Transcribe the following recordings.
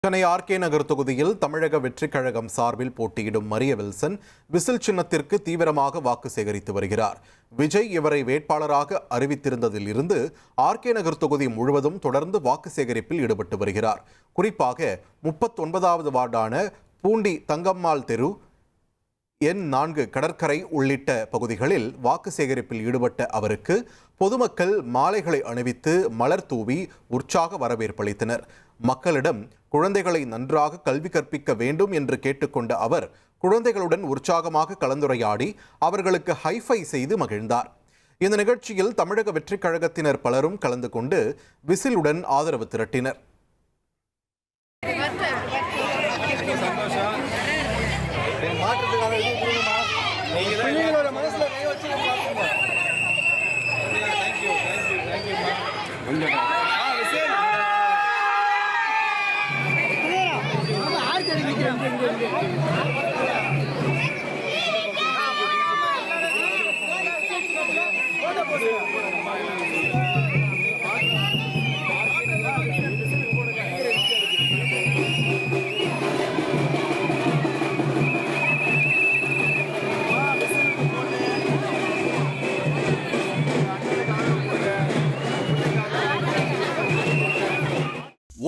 Chennai RK நகர் தொகுதியில் தமிழக வெற்றிக் கழகம் சார்பில் போட்டியிடும் மரிய வில்சன் விசில் சின்னத்திற்கு தீவிரமாக வாக்கு சேகரித்து வருகிறார். விஜய் இவரை வேட்பாளராக அறிவித்திருந்ததில் இருந்து ஆர்கே நகர் தொகுதி முழுவதும் தொடர்ந்து வாக்கு சேகரிப்பில் ஈடுபட்டு வருகிறார். குறிப்பாக 39வது வார்டான பூண்டி தங்கம்மாள் தெரு, N4 கடற்கரை உள்ளிட்ட பகுதிகளில் வாக்கு சேகரிப்பில் ஈடுபட்ட அவருக்கு பொதுமக்கள் மாலைகளை அணிவித்து மலர் தூவி உற்சாக வரவேற்பளித்தனர். மக்களிடம் குழந்தைகளை நன்றாக கல்வி கற்பிக்க வேண்டும் என்று கேட்டுக்கொண்ட அவர் குழந்தைகளுடன் உற்சாகமாக கலந்துரையாடி அவர்களுக்கு ஹைஃபை செய்து மகிழ்ந்தார். இந்த நிகழ்ச்சியில் தமிழக வெற்றிக் கழகத்தினர் பலரும் கலந்து கொண்டு விசிலுடன் ஆதரவு திரட்டினர்.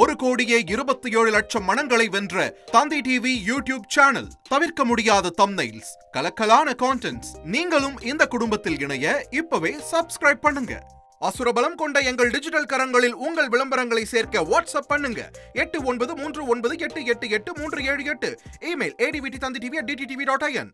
ஒரு கோடியே 27 லட்சம் மனங்களை வென்ற தந்தி டிவி யூடியூப் சேனல். தவிர்க்க முடியாத தம்ப்நெயில்ஸ், கலக்கலான கான்டென்ட்ஸ். நீங்களும் இந்த குடும்பத்தில் இணைய இப்பவே சப்ஸ்கிரைப் பண்ணுங்க. அசுரபலம் கொண்ட எங்கள் டிஜிட்டல் கரங்களில் உங்கள் விளம்பரங்களை சேர்க்க வாட்ஸ்அப் பண்ணுங்க. 893988883778. Email advtthanditv@dttv.in.